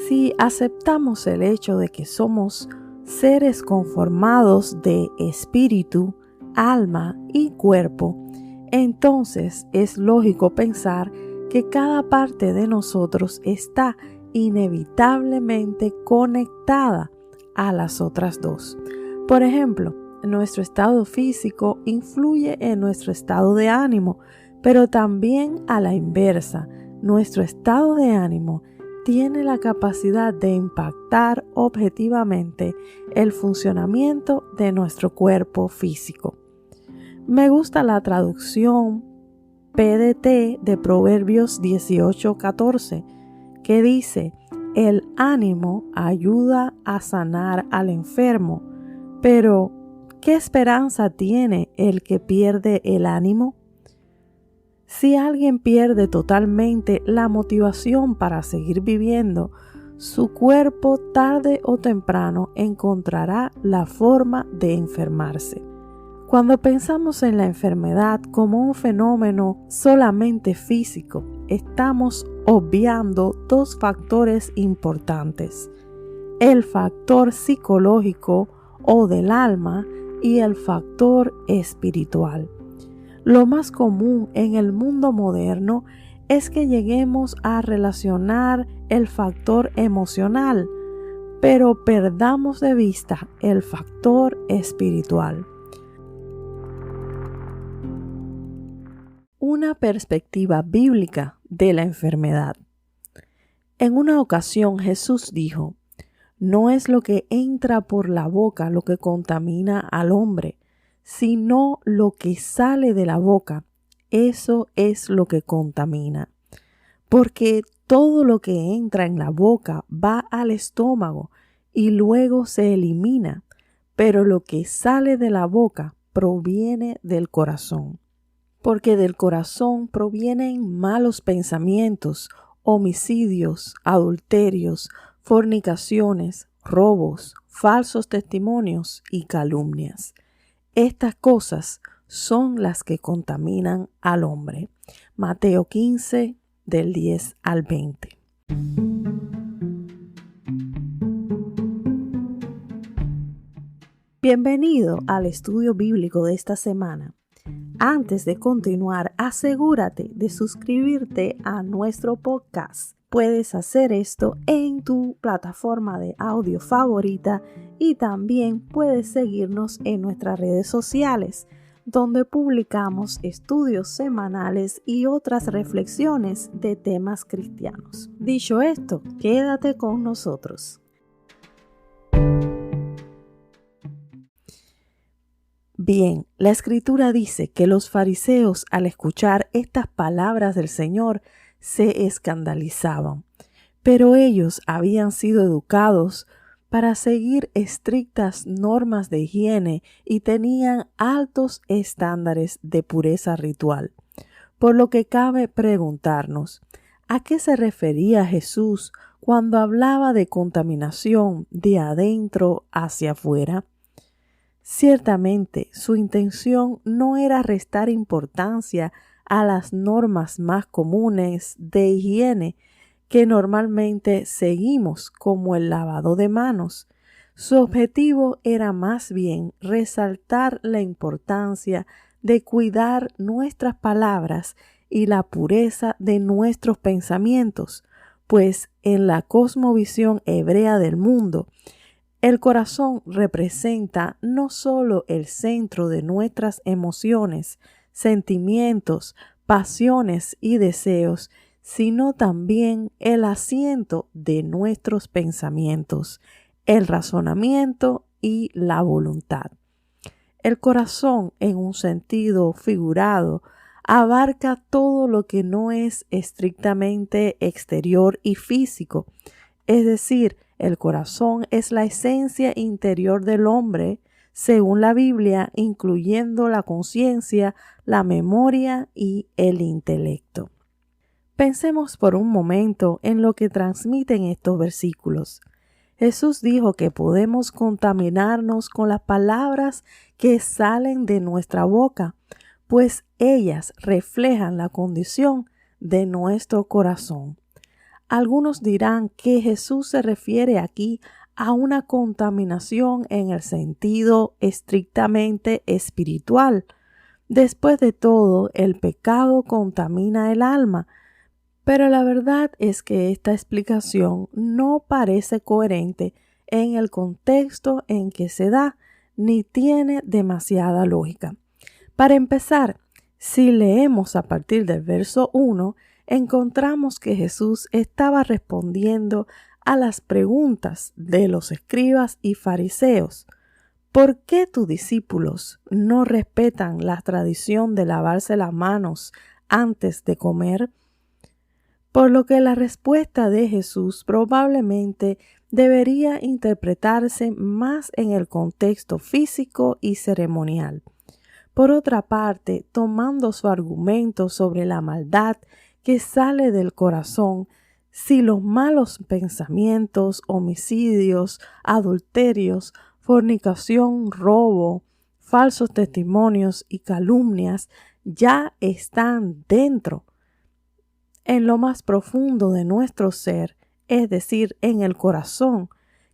Si aceptamos el hecho de que somos seres conformados de espíritu, alma y cuerpo, entonces es lógico pensar que cada parte de nosotros está inevitablemente conectada a las otras dos. Por ejemplo, nuestro estado físico influye en nuestro estado de ánimo, pero también a la inversa, nuestro estado de ánimo tiene la capacidad de impactar objetivamente el funcionamiento de nuestro cuerpo físico. Me gusta la traducción PDT de Proverbios 18:14, que dice: el ánimo ayuda a sanar al enfermo, pero ¿qué esperanza tiene el que pierde el ánimo? Si alguien pierde totalmente la motivación para seguir viviendo, su cuerpo tarde o temprano encontrará la forma de enfermarse. Cuando pensamos en la enfermedad como un fenómeno solamente físico, estamos obviando dos factores importantes: el factor psicológico o del alma y el factor espiritual. Lo más común en el mundo moderno es que lleguemos a relacionar el factor emocional, pero perdamos de vista el factor espiritual. Una perspectiva bíblica de la enfermedad. En una ocasión Jesús dijo: no es lo que entra por la boca lo que contamina al hombre, sino lo que sale de la boca, eso es lo que contamina. Porque todo lo que entra en la boca va al estómago y luego se elimina, pero lo que sale de la boca proviene del corazón. Porque del corazón provienen malos pensamientos, homicidios, adulterios, fornicaciones, robos, falsos testimonios y calumnias. Estas cosas son las que contaminan al hombre. Mateo 15, del 10 al 20. Bienvenido al estudio bíblico de esta semana. Antes de continuar, asegúrate de suscribirte a nuestro podcast. Puedes hacer esto en tu plataforma de audio favorita y también puedes seguirnos en nuestras redes sociales, donde publicamos estudios semanales y otras reflexiones de temas cristianos. Dicho esto, quédate con nosotros. Bien, la Escritura dice que los fariseos, al escuchar estas palabras del Señor, se escandalizaban, pero ellos habían sido educados para seguir estrictas normas de higiene y tenían altos estándares de pureza ritual, por lo que cabe preguntarnos, ¿a qué se refería Jesús cuando hablaba de contaminación de adentro hacia afuera? Ciertamente, su intención no era restar importancia a las normas más comunes de higiene que normalmente seguimos, como el lavado de manos. Su objetivo era más bien resaltar la importancia de cuidar nuestras palabras y la pureza de nuestros pensamientos, pues en la cosmovisión hebrea del mundo, el corazón representa no solo el centro de nuestras emociones, sentimientos, pasiones y deseos, sino también el asiento de nuestros pensamientos, el razonamiento y la voluntad. El corazón, en un sentido figurado, abarca todo lo que no es estrictamente exterior y físico, es decir, el corazón es la esencia interior del hombre, según la Biblia, incluyendo la conciencia, la memoria y el intelecto. Pensemos por un momento en lo que transmiten estos versículos. Jesús dijo que podemos contaminarnos con las palabras que salen de nuestra boca, pues ellas reflejan la condición de nuestro corazón. Algunos dirán que Jesús se refiere aquí a una contaminación en el sentido estrictamente espiritual. Después de todo, el pecado contamina el alma, pero la verdad es que esta explicación no parece coherente en el contexto en que se da, ni tiene demasiada lógica. Para empezar, si leemos a partir del verso 1, encontramos que Jesús estaba respondiendo a las preguntas de los escribas y fariseos. ¿Por qué tus discípulos no respetan la tradición de lavarse las manos antes de comer? Por lo que la respuesta de Jesús probablemente debería interpretarse más en el contexto físico y ceremonial. Por otra parte, tomando su argumento sobre la maldad que sale del corazón, si los malos pensamientos, homicidios, adulterios, fornicación, robo, falsos testimonios y calumnias ya están dentro, en lo más profundo de nuestro ser, es decir, en el corazón,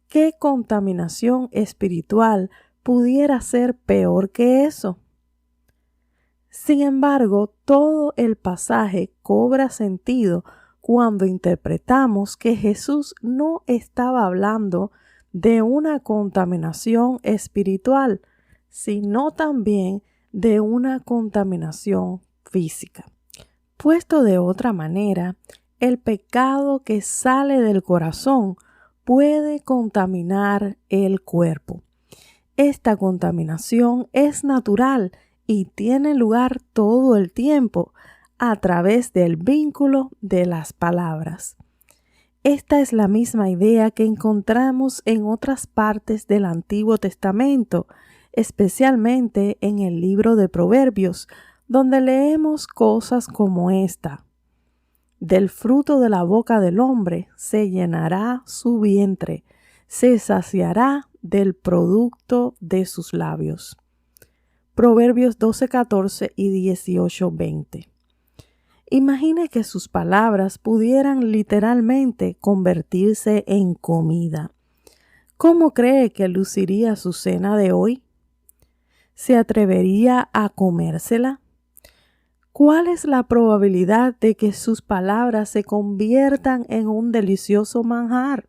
¿qué contaminación espiritual pudiera ser peor que eso? Sin embargo, todo el pasaje cobra sentido cuando interpretamos que Jesús no estaba hablando de una contaminación espiritual, sino también de una contaminación física. Puesto de otra manera, el pecado que sale del corazón puede contaminar el cuerpo. Esta contaminación es natural y tiene lugar todo el tiempo a través del vínculo de las palabras. Esta es la misma idea que encontramos en otras partes del Antiguo Testamento, especialmente en el libro de Proverbios, donde leemos cosas como esta: del fruto de la boca del hombre se llenará su vientre, se saciará del producto de sus labios. Proverbios 12:14 y 18:20. Imagine que sus palabras pudieran literalmente convertirse en comida. ¿Cómo cree que luciría su cena de hoy? ¿Se atrevería a comérsela? ¿Cuál es la probabilidad de que sus palabras se conviertan en un delicioso manjar?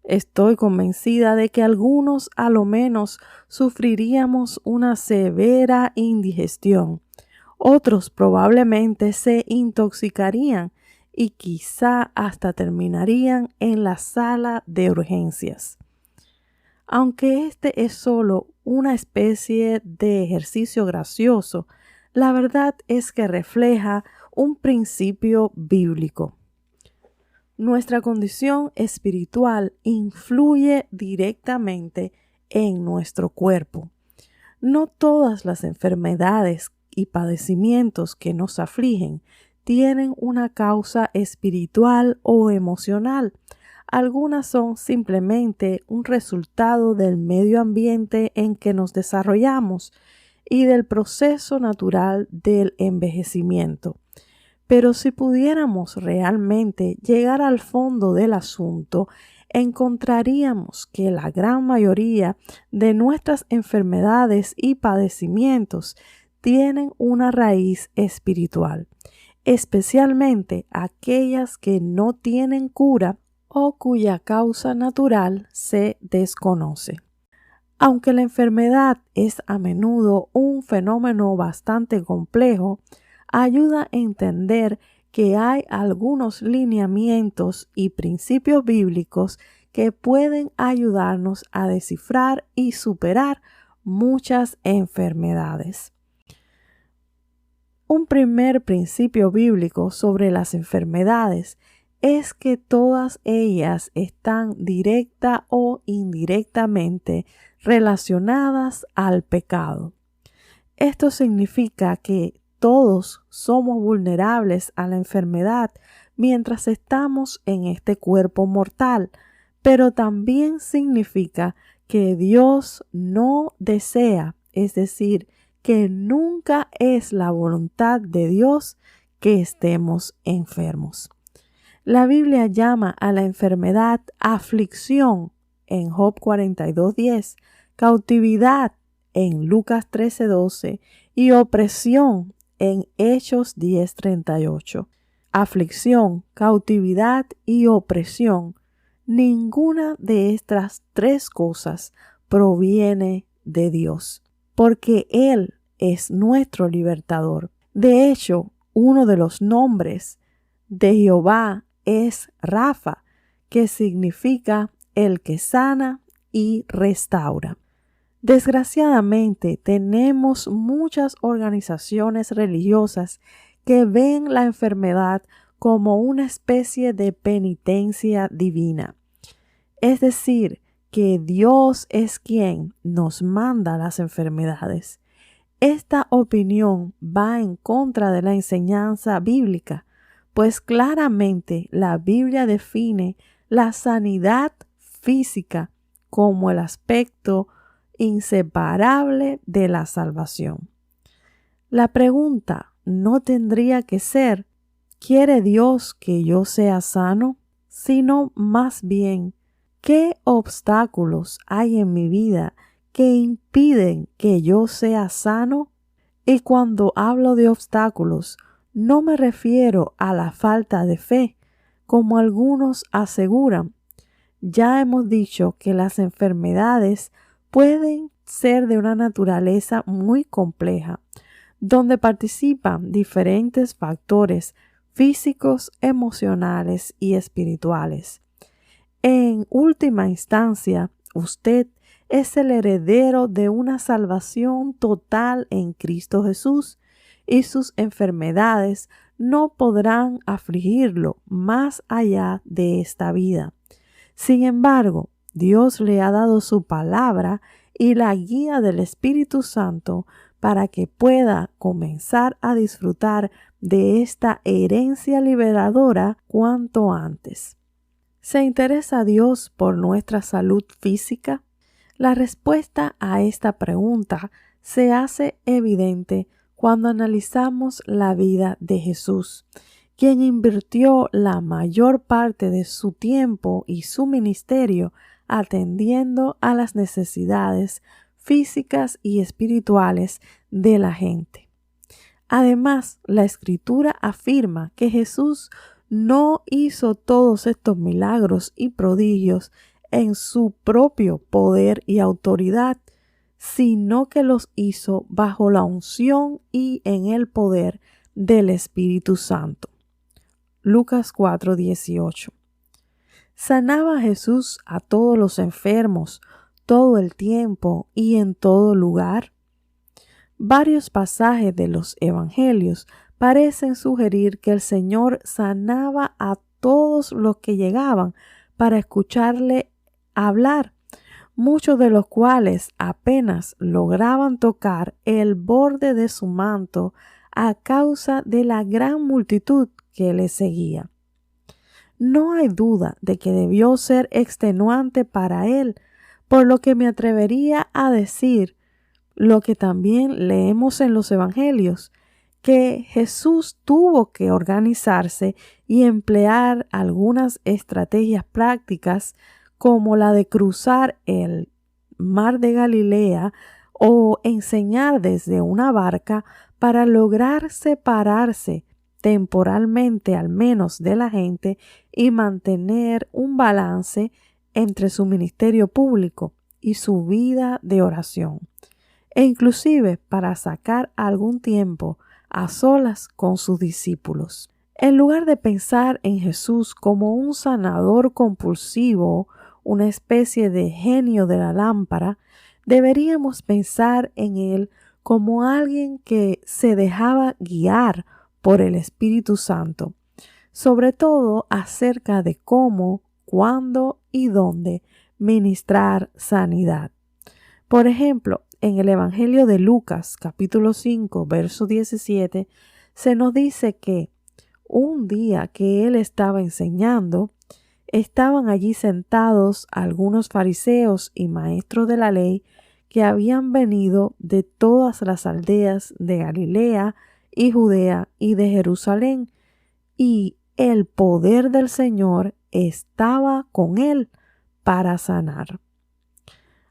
Estoy convencida de que algunos a lo menos sufriríamos una severa indigestión. Otros probablemente se intoxicarían y quizá hasta terminarían en la sala de urgencias. Aunque este es solo una especie de ejercicio gracioso, la verdad es que refleja un principio bíblico. Nuestra condición espiritual influye directamente en nuestro cuerpo. No todas las enfermedades y padecimientos que nos afligen tienen una causa espiritual o emocional. Algunas son simplemente un resultado del medio ambiente en que nos desarrollamos y del proceso natural del envejecimiento. Pero si pudiéramos realmente llegar al fondo del asunto, encontraríamos que la gran mayoría de nuestras enfermedades y padecimientos tienen una raíz espiritual, especialmente aquellas que no tienen cura o cuya causa natural se desconoce. Aunque la enfermedad es a menudo un fenómeno bastante complejo, ayuda a entender que hay algunos lineamientos y principios bíblicos que pueden ayudarnos a descifrar y superar muchas enfermedades. Un primer principio bíblico sobre las enfermedades es que todas ellas están directa o indirectamente relacionadas al pecado. Esto significa que todos somos vulnerables a la enfermedad mientras estamos en este cuerpo mortal, pero también significa que Dios no desea, es decir, que nunca es la voluntad de Dios que estemos enfermos. La Biblia llama a la enfermedad aflicción en Job 42:10, cautividad en Lucas 13:12 y opresión en Hechos 10:38. Aflicción, cautividad y opresión. Ninguna de estas tres cosas proviene de Dios, porque Él es nuestro libertador. De hecho, uno de los nombres de Jehová es Rafa, que significa el que sana y restaura. Desgraciadamente, tenemos muchas organizaciones religiosas que ven la enfermedad como una especie de penitencia divina. Es decir, que Dios es quien nos manda las enfermedades. Esta opinión va en contra de la enseñanza bíblica, pues claramente la Biblia define la sanidad física como el aspecto inseparable de la salvación. La pregunta no tendría que ser, ¿quiere Dios que yo sea sano? Sino más bien, ¿qué obstáculos hay en mi vida que impiden que yo sea sano? Y cuando hablo de obstáculos, no me refiero a la falta de fe, como algunos aseguran. Ya hemos dicho que las enfermedades pueden ser de una naturaleza muy compleja, donde participan diferentes factores físicos, emocionales y espirituales. En última instancia, usted es el heredero de una salvación total en Cristo Jesús, y sus enfermedades no podrán afligirlo más allá de esta vida. Sin embargo, Dios le ha dado su palabra y la guía del Espíritu Santo para que pueda comenzar a disfrutar de esta herencia liberadora cuanto antes. ¿Se interesa Dios por nuestra salud física? La respuesta a esta pregunta se hace evidente cuando analizamos la vida de Jesús, quien invirtió la mayor parte de su tiempo y su ministerio atendiendo a las necesidades físicas y espirituales de la gente. Además, la Escritura afirma que Jesús no hizo todos estos milagros y prodigios en su propio poder y autoridad, sino que los hizo bajo la unción y en el poder del Espíritu Santo. Lucas 4:18. Sanaba Jesús a todos los enfermos todo el tiempo y en todo lugar. Varios pasajes de los evangelios parecen sugerir que el Señor sanaba a todos los que llegaban para escucharle hablar, muchos de los cuales apenas lograban tocar el borde de su manto a causa de la gran multitud que le seguía. No hay duda de que debió ser extenuante para él, por lo que me atrevería a decir lo que también leemos en los evangelios, que Jesús tuvo que organizarse y emplear algunas estrategias prácticas como la de cruzar el mar de Galilea o enseñar desde una barca para lograr separarse temporalmente al menos de la gente y mantener un balance entre su ministerio público y su vida de oración, e inclusive para sacar algún tiempo a solas con sus discípulos. En lugar de pensar en Jesús como un sanador compulsivo, una especie de genio de la lámpara, deberíamos pensar en él como alguien que se dejaba guiar por el Espíritu Santo, sobre todo acerca de cómo, cuándo y dónde ministrar sanidad. Por ejemplo, en el Evangelio de Lucas, capítulo 5, verso 17, se nos dice que un día que él estaba enseñando, estaban allí sentados algunos fariseos y maestros de la ley que habían venido de todas las aldeas de Galilea y Judea y de Jerusalén, y el poder del Señor estaba con él para sanar.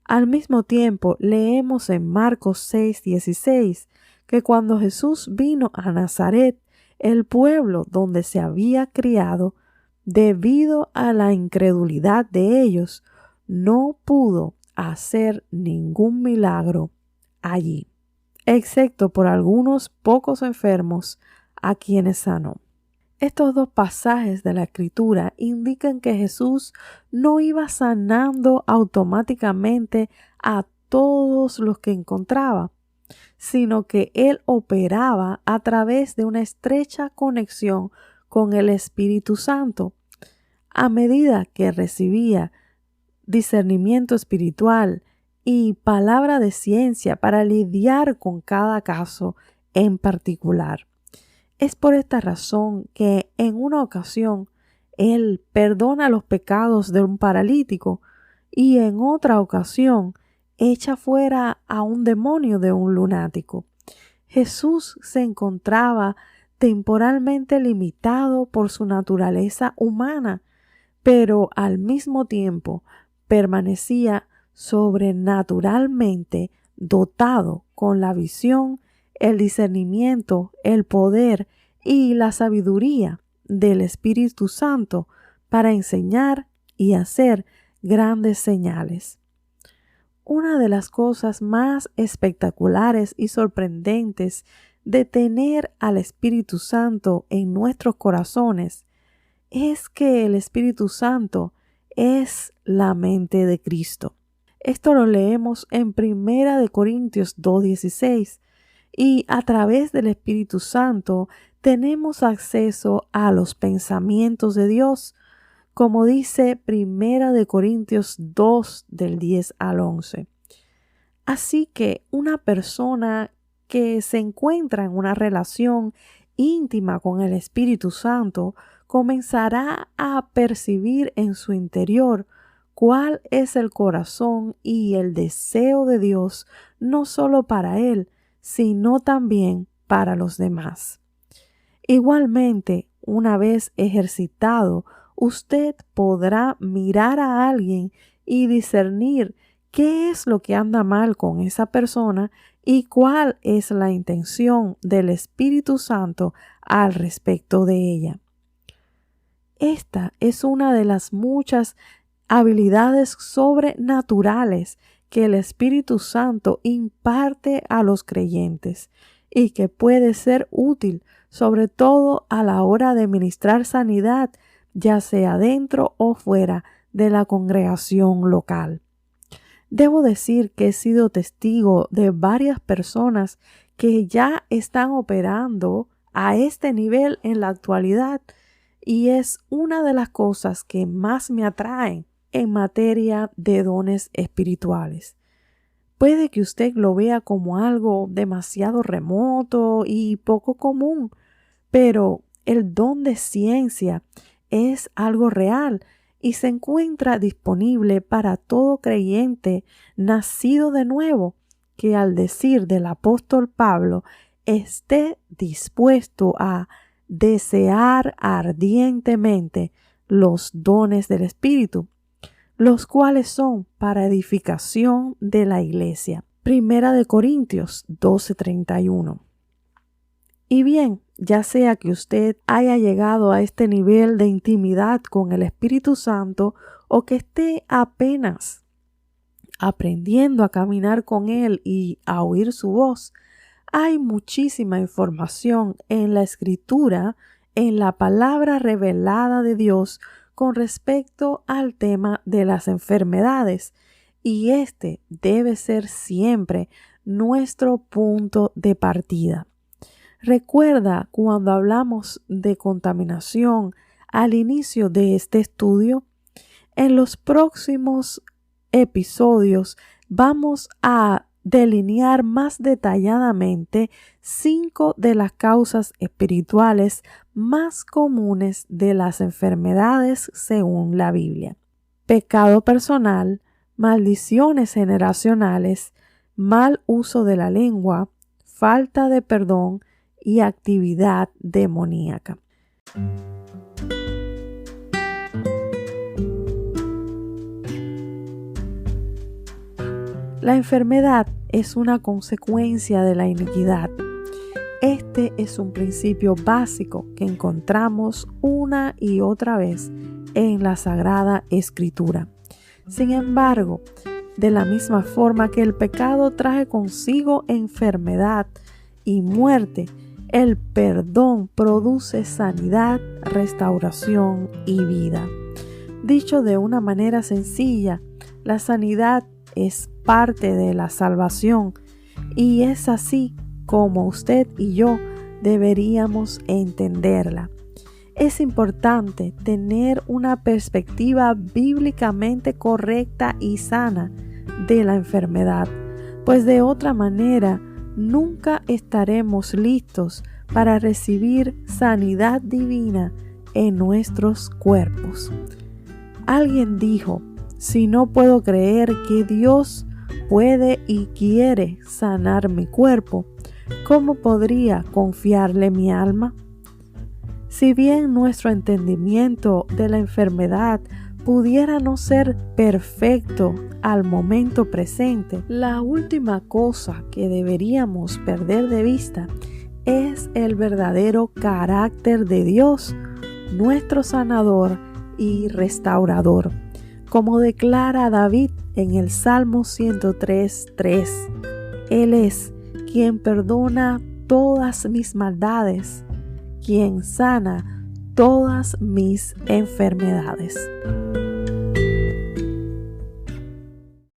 Al mismo tiempo, leemos en Marcos 6:16 que cuando Jesús vino a Nazaret, el pueblo donde se había criado, debido a la incredulidad de ellos, no pudo hacer ningún milagro allí, excepto por algunos pocos enfermos a quienes sanó. Estos dos pasajes de la Escritura indican que Jesús no iba sanando automáticamente a todos los que encontraba, sino que Él operaba a través de una estrecha conexión con el Espíritu Santo. A medida que recibía discernimiento espiritual y palabra de ciencia para lidiar con cada caso en particular. Es por esta razón que en una ocasión Él perdona los pecados de un paralítico y en otra ocasión echa fuera a un demonio de un lunático. Jesús se encontraba temporalmente limitado por su naturaleza humana, pero al mismo tiempo permanecía sobrenaturalmente dotado con la visión, el discernimiento, el poder y la sabiduría del Espíritu Santo para enseñar y hacer grandes señales. Una de las cosas más espectaculares y sorprendentes de tener al Espíritu Santo en nuestros corazones es que el Espíritu Santo es la mente de Cristo. Esto lo leemos en 1 Corintios 2:16 y a través del Espíritu Santo tenemos acceso a los pensamientos de Dios, como dice 1 Corintios 2 del 10 al 11. Así que una persona que se encuentra en una relación íntima con el Espíritu Santo comenzará a percibir en su interior cuál es el corazón y el deseo de Dios, no solo para él, sino también para los demás. Igualmente, una vez ejercitado, usted podrá mirar a alguien y discernir qué es lo que anda mal con esa persona y cuál es la intención del Espíritu Santo al respecto de ella. Esta es una de las muchas habilidades sobrenaturales que el Espíritu Santo imparte a los creyentes y que puede ser útil sobre todo a la hora de ministrar sanidad, ya sea dentro o fuera de la congregación local. Debo decir que he sido testigo de varias personas que ya están operando a este nivel en la actualidad y es una de las cosas que más me atraen en materia de dones espirituales. Puede que usted lo vea como algo demasiado remoto y poco común, pero el don de ciencia es algo real y se encuentra disponible para todo creyente nacido de nuevo que, al decir del apóstol Pablo, esté dispuesto a desear ardientemente los dones del Espíritu, los cuales son para edificación de la iglesia. 1 Corintios 12:31. Y bien, ya sea que usted haya llegado a este nivel de intimidad con el Espíritu Santo o que esté apenas aprendiendo a caminar con Él y a oír su voz, hay muchísima información en la Escritura, en la palabra revelada de Dios con respecto al tema de las enfermedades, y este debe ser siempre nuestro punto de partida. Recuerda cuando hablamos de contaminación al inicio de este estudio. En los próximos episodios vamos a delinear más detalladamente 5 de las causas espirituales más comunes de las enfermedades según la Biblia: pecado personal, maldiciones generacionales, mal uso de la lengua, falta de perdón y actividad demoníaca. La enfermedad es una consecuencia de la iniquidad. Este es un principio básico que encontramos una y otra vez en la Sagrada Escritura. Sin embargo, de la misma forma que el pecado trae consigo enfermedad y muerte, el perdón produce sanidad, restauración y vida. Dicho de una manera sencilla, la sanidad es parte de la salvación y es así como usted y yo deberíamos entenderla. Es importante tener una perspectiva bíblicamente correcta y sana de la enfermedad, pues de otra manera nunca estaremos listos para recibir sanidad divina en nuestros cuerpos. Alguien dijo: si no puedo creer que Dios puede y quiere sanar mi cuerpo, ¿cómo podría confiarle mi alma? Si bien nuestro entendimiento de la enfermedad pudiera no ser perfecto al momento presente, la última cosa que deberíamos perder de vista es el verdadero carácter de Dios, nuestro sanador y restaurador. Como declara David en el Salmo 103:3, Él es quien perdona todas mis maldades, quien sana todas mis enfermedades.